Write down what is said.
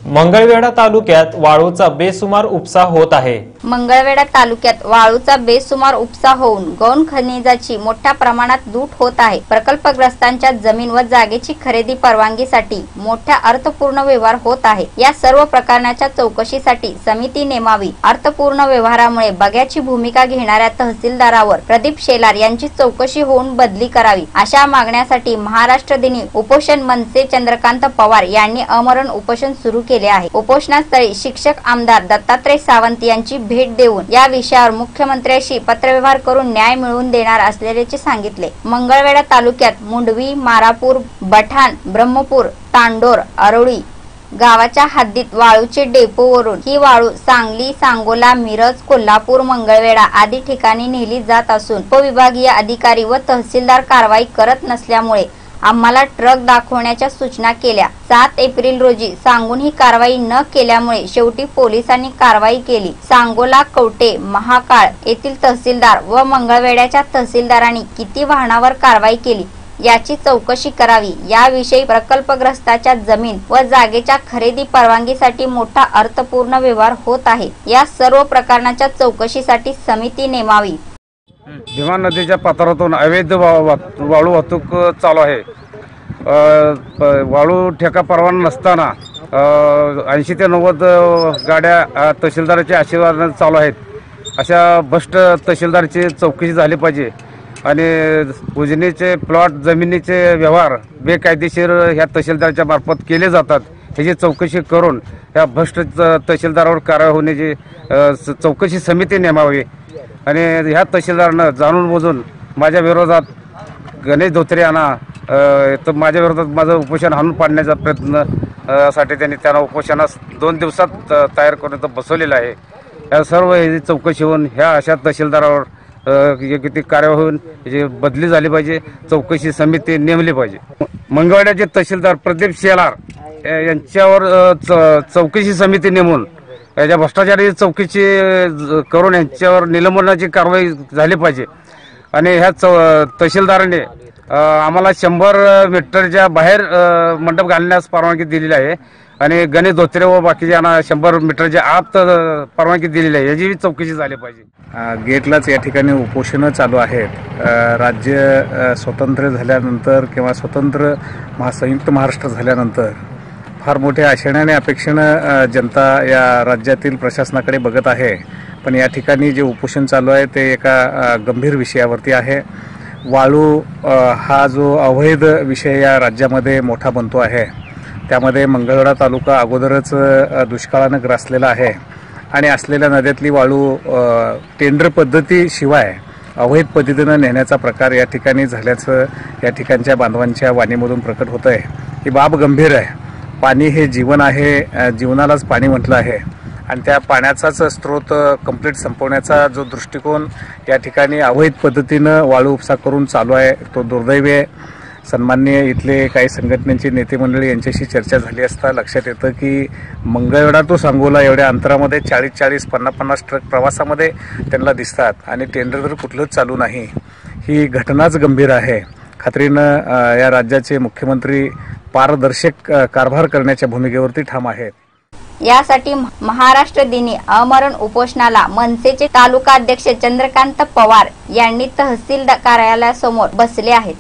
मंगळवेढा तालुक्यात वाळूचा बेसुमार उपसा होत आहे। मंगळवेढा तालुक्यात वाळूचा बेसुमार उपसा होऊन गौण खनिजाची मोठ्या प्रमाणात लूट होत आहे। प्रकल्पग्रस्तांच्या जमीन व जागेची खरेदी परवानगीसाठी मोठ्या अर्थपूर्ण व्यवहार होत आहे। या सर्व प्रकरणाच्या चौकशीसाठी समिती नेमावी। अर्थपूर्ण व्यवहारामुळे बग्याची भूमिका घेणाऱ्या तहसीलदारावर प्रदीप शेलार यांची चौकशी होऊन बदली करावी, अशा मागण्यासाठी महाराष्ट्र दिनी उपोषण मनसे चंद्रकांत पवार यांनी आमरण उपोषण सुरू केले आहे। उपोषणास्थळी शिक्षक आमदार दत्तात्रय सावंत यांची भेट देऊन या विषयावर मुख्यमंत्र्यांशी पत्रव्यवहार करून न्याय मिळवून देणार असल्याचे सांगितले। मंगळवेढा तालुक्यात मुंडवी, मारापूर, बठाण, ब्रह्मपूर, तांडोर, अरोळी गावाच्या हद्दीत वाळूचे डेपोवरून ही वाळू सांगली, सांगोला, मिरज, कोल्हापूर, मंगळवेढा आदी ठिकाणी नेली जात असून उपविभागीय अधिकारी व तहसीलदार कारवाई करत नसल्यामुळे आम्हाला ट्रक दाखवण्याच्या सूचना केल्या। 7 एप्रिल रोजी सांगून ही कारवाई न केल्यामुळे शेवटी पोलिसांनी कारवाई केली। सांगोला, कवटे, महाकाळ येथील तहसीलदार व मंगळवेढ्याच्या तहसीलदारांनी किती वाहनावर कारवाई केली याची चौकशी करावी। याविषयी प्रकल्पग्रस्ताच्या जमीन व जागेच्या खरेदी परवानगीसाठी मोठा अर्थपूर्ण व्यवहार होत आहे। या सर्व प्रकरणाच्या चौकशीसाठी समिती नेमावी। भीमा नदीच्या पात्रातून अवैध वाळू वाहतूक चालू आहे। वाळू ठेका परवाना नसताना 80 ते 90 गाड्या तहसीलदाराच्या आशीर्वादाने चालू आहेत। अशा भ्रष्ट तहसीलदारची चौकशी झाली पाहिजे आणि उजनीचे प्लॉट जमिनीचे व्यवहार बेकायदेशीर ह्या तहसीलदाराच्या मार्फत केले जातात, ह्याची चौकशी करून ह्या भ्रष्ट तहसीलदारावर कारवाई होण्याची चौकशी समिती नेमावी आणि ह्या तहसीलदारानं जाणून बुजून माझ्या विरोधात गणेश धोत्रे यांना तर माझ्या विरोधात माझं उपोषण हाणून पाडण्याचा प्रयत्न साठी त्यांना उपोषणास 2 दिवसात तयार करून बसवलेलं आहे। या सर्व चौकशी होऊन ह्या अशा तहसीलदारावर किती कार्यवाही होऊन याची बदली झाली पाहिजे, चौकशी समिती नेमली पाहिजे। मंगळवेढ्याचे तहसीलदार प्रदीप शेलार यांच्यावर चौकशी समिती नेमून याच्या भ्रष्टाचाराची चौकशी करून यांच्यावर निलंबनाची कारवाई झाली पाहिजे आणि ह्या तहसीलदाराने आम्हाला 100 मीटरच्या बाहेर मंडप घालण्यास परवानगी दिलेली आहे आणि गणेश धोत्रे व बाकीच्यांना 100 मीटरच्या आत परवानगी दिलेली आहे, याची चौकशी झाली पाहिजे। गेटलाच या ठिकाणी उपोषणं चालू आहेत। राज्य स्वतंत्र झाल्यानंतर किंवा स्वतंत्र संयुक्त महाराष्ट्र झाल्यानंतर फार मोठ्या आशेने अपेक्षेनं जनता या राज्यातील प्रशासनाकडे बघत आहे, पण या ठिकाणी जे उपोषण चालू आहे ते एका गंभीर विषयावरती आहे। वाळू हा जो अवैध विषय या राज्यामध्ये मोठा बनतो आहे, त्यामध्ये मंगळवेढा तालुका अगोदरच दुष्काळानं ग्रासलेला आहे आणि असलेल्या नद्यातली वाळू टेंडर पद्धतीशिवाय अवैध पद्धतीनं नेण्याचा प्रकार या ठिकाणी झाल्याचं या ठिकाणच्या बांधवांच्या वाणीमधून प्रकट होत आहे। ही बाब गंभीर आहे। पाणी हे जीवन आहे, जीवनालाच पाणी म्हटलं आहे आणि त्या पाण्याचाच स्रोत कंप्लीट संपवण्याचा जो दृष्टिकोन या ठिकाणी अवैध पद्धतीनं वाळू उपसा करून चालू आहे तो दुर्दैवी आहे। सन्माननीय इथले काही संघटनेचे नेते मंडळी यांच्याशी चर्चा झाली असता लक्षात येतं की मंगळवेढा तो सांगोला एवढ्या अंतरामध्ये 40-40, 50-50 ट्रक प्रवासामध्ये त्यांना दिसतात आणि टेंडर तर कुठलंच चालू नाही। ही घटनाच गंभीर आहे। खात्रीनं या राज्याचे मुख्यमंत्री पारदर्शक कारभार करण्याच्या भूमिकेवरती ठाम आहेत। यासाठी महाराष्ट्र दिनी आमरण उपोषणाला मनसेचे तालुका अध्यक्ष चंद्रकांत पवार यांनी तहसील कार्यालयासमोर बसले आहेत।